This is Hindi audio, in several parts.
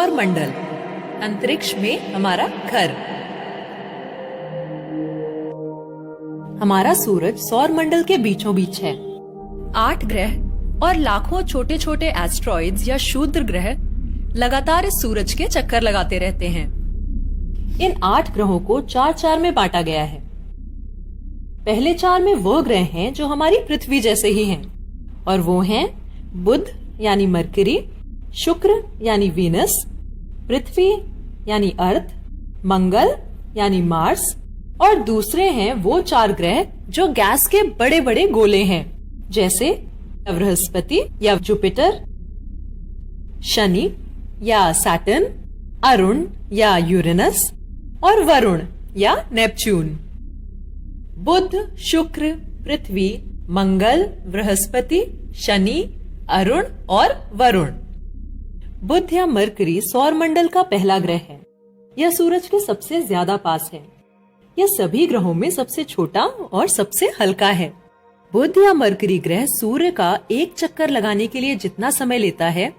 सौर मंडल, अंतरिक्ष में हमारा घर। हमारा सूरज सौर मंडल के बीचों बीच है। 8 ग्रह और लाखों छोटे छोटे एस्ट्रॉइड्स या क्षुद्र ग्रह लगातार इस सूरज के चक्कर लगाते रहते हैं। इन 8 ग्रहों को 4-4 में बांटा गया है। पहले 4 में वो ग्रह हैं जो हमारी पृथ्वी जैसे ही हैं, और वो हैं बुध यानी मरकरी, शुक्र यानी वीनस, पृथ्वी यानी अर्थ, मंगल यानी मार्स, और दूसरे हैं वो 4 ग्रह जो गैस के बड़े बड़े गोले हैं, जैसे बृहस्पति या जुपिटर, शनि या सैटर्न, अरुण या यूरेनस, और वरुण या नेपच्यून। बुध, शुक्र, पृथ्वी, मंगल, बृहस्पति, शनि, अरुण और वरुण। बुध या मरकरी सौर मंडल का पहला ग्रह है। यह सूरज के सबसे ज्यादा पास है। यह सभी ग्रहों में सबसे छोटा और सबसे हल्का है। बुध या मरकरी ग्रह सूर्य का एक चक्कर लगाने के लिए जितना समय लेता है,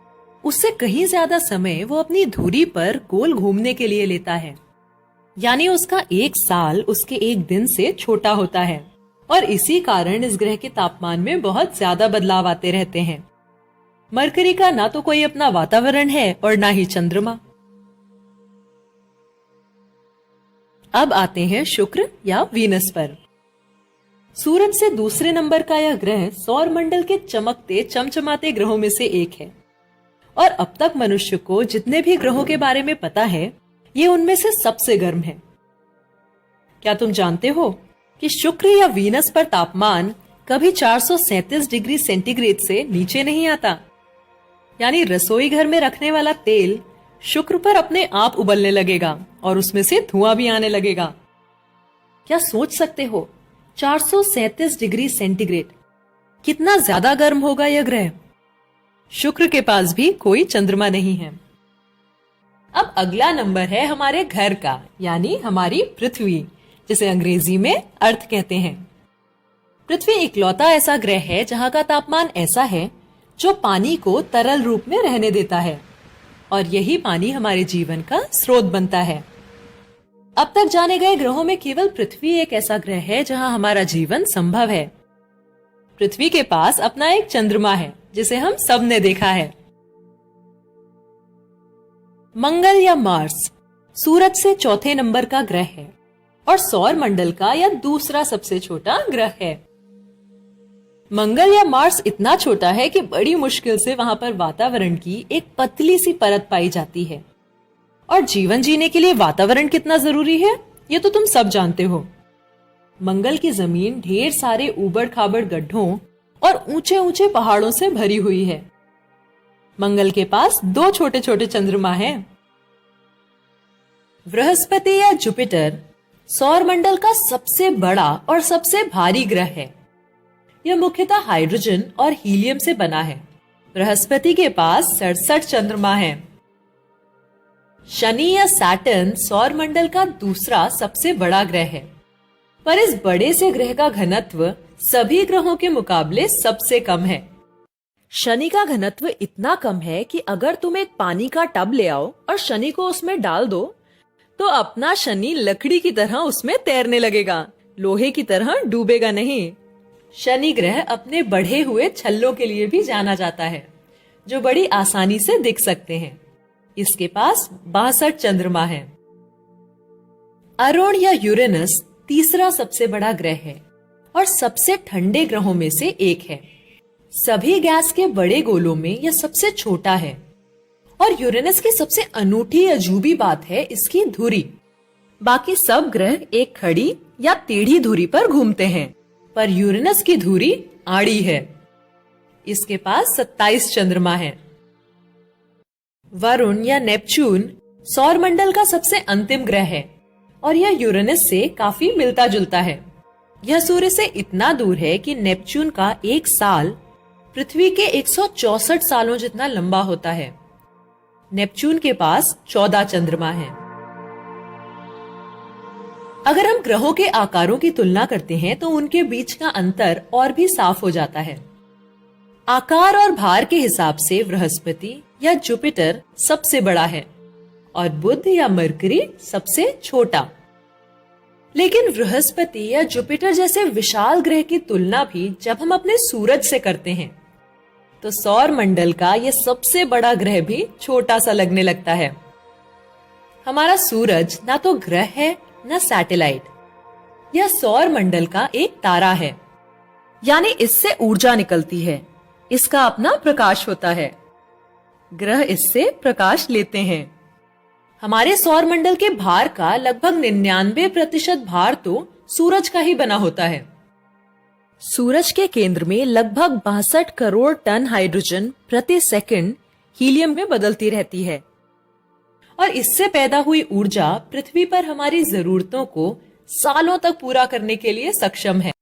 उससे कहीं ज्यादा समय वो अपनी धुरी पर गोल घूमने के लिए लेता है। यानी उसका एक साल उसके एक दिन से छोटा होता है, और इसी कारण इस ग्रह के तापमान में बहुत ज्यादा बदलाव आते रहते हैं। मरकरी का ना तो कोई अपना वातावरण है और ना ही चंद्रमा। अब आते हैं शुक्र या वीनस पर। सूरज से दूसरे नंबर का यह ग्रह सौर मंडल के चमकते चमचमाते ग्रहों में से एक है, और अब तक मनुष्य को जितने भी ग्रहों के बारे में पता है, ये उनमें से सबसे गर्म है। क्या तुम जानते हो कि शुक्र या वीनस पर तापमान कभी 437 डिग्री सेंटीग्रेड से नीचे नहीं आता? यानी रसोई घर में रखने वाला तेल शुक्र पर अपने आप उबलने लगेगा और उसमें से धुआं भी आने लगेगा। क्या सोच सकते हो 437 डिग्री सेंटीग्रेड कितना ज्यादा गर्म होगा यह ग्रह? शुक्र के पास भी कोई चंद्रमा नहीं है। अब अगला नंबर है हमारे घर का, यानी हमारी पृथ्वी, जिसे अंग्रेजी में अर्थ कहते हैं। पृथ्वी इकलौता ऐसा ग्रह है जहां का तापमान ऐसा है जो पानी को तरल रूप में रहने देता है, और यही पानी हमारे जीवन का स्रोत बनता है। अब तक जाने गए ग्रहों में केवल पृथ्वी एक ऐसा ग्रह है जहां हमारा जीवन संभव है। पृथ्वी के पास अपना एक चंद्रमा है जिसे हम सब ने देखा है। मंगल या मार्स सूरज से चौथे नंबर का ग्रह है और सौर मंडल का यह दूसरा सबसे छोटा ग्रह है। मंगल या मार्स इतना छोटा है कि बड़ी मुश्किल से वहां पर वातावरण की एक पतली सी परत पाई जाती है। और जीवन जीने के लिए वातावरण कितना जरूरी है, ये तो तुम सब जानते हो। मंगल की जमीन ढेर सारे ऊबड़ खाबड़ गड्ढों और ऊंचे ऊंचे पहाड़ों से भरी हुई है। मंगल के पास 2 छोटे छोटे चंद्रमा हैं। बृहस्पति या जुपिटर सौर मंडल का सबसे बड़ा और सबसे भारी ग्रह है। यह मुख्यतः हाइड्रोजन और हीलियम से बना है। बृहस्पति के पास 67 चंद्रमा हैं। शनि या सैटर्न सौर मंडल का दूसरा सबसे बड़ा ग्रह है, पर इस बड़े से ग्रह का घनत्व सभी ग्रहों के मुकाबले सबसे कम है। शनि का घनत्व इतना कम है कि अगर तुम एक पानी का टब ले आओ और शनि को उसमें डाल दो, तो अपना शनि लकड़ी की तरह उसमें तैरने लगेगा, लोहे की तरह डूबेगा नहीं। शनि ग्रह अपने बढ़े हुए छल्लों के लिए भी जाना जाता है, जो बड़ी आसानी से दिख सकते हैं। इसके पास 62 चंद्रमा हैं। अरुण या यूरेनस तीसरा सबसे बड़ा ग्रह है और सबसे ठंडे ग्रहों में से एक है। सभी गैस के बड़े गोलों में यह सबसे छोटा है, और यूरेनस की सबसे अनूठी अजूबी बात है इसकी धुरी। बाकी सब ग्रह एक खड़ी या टेढ़ी धुरी पर घूमते हैं, पर यूरेनस की धुरी आड़ी है। इसके पास 27 चंद्रमा हैं। वरुण या नेपच्यून सौर मंडल का सबसे अंतिम ग्रह है, और यह यूरेनस से काफी मिलता जुलता है। यह सूर्य से इतना दूर है कि नेपच्यून का एक साल पृथ्वी के 164 सालों जितना लंबा होता है। नेपच्यून के पास 14 चंद्रमा हैं। अगर हम ग्रहों के आकारों की तुलना करते हैं तो उनके बीच का अंतर और भी साफ हो जाता है। आकार और भार के हिसाब से बृहस्पति या जुपिटर सबसे बड़ा है, और बुध या मरकरी सबसे छोटा। लेकिन बृहस्पति या जुपिटर जैसे विशाल ग्रह की तुलना भी जब हम अपने सूरज से करते हैं तो सौर मंडल का यह सबसे बड़ा ग्रह भी छोटा सा लगने लगता है। हमारा सूरज ना तो ग्रह है न सैटेलाइट, यह सौर मंडल का एक तारा है, यानी इससे ऊर्जा निकलती है, इसका अपना प्रकाश होता है। ग्रह इससे प्रकाश लेते हैं। हमारे सौर मंडल के भार का लगभग 99% भार तो सूरज का ही बना होता है। सूरज के केंद्र में लगभग 62 करोड़ टन हाइड्रोजन प्रति सेकंड हीलियम में बदलती रहती है और इससे पैदा हुई ऊर्जा पृथ्वी पर हमारी जरूरतों को सालों तक पूरा करने के लिए सक्षम है।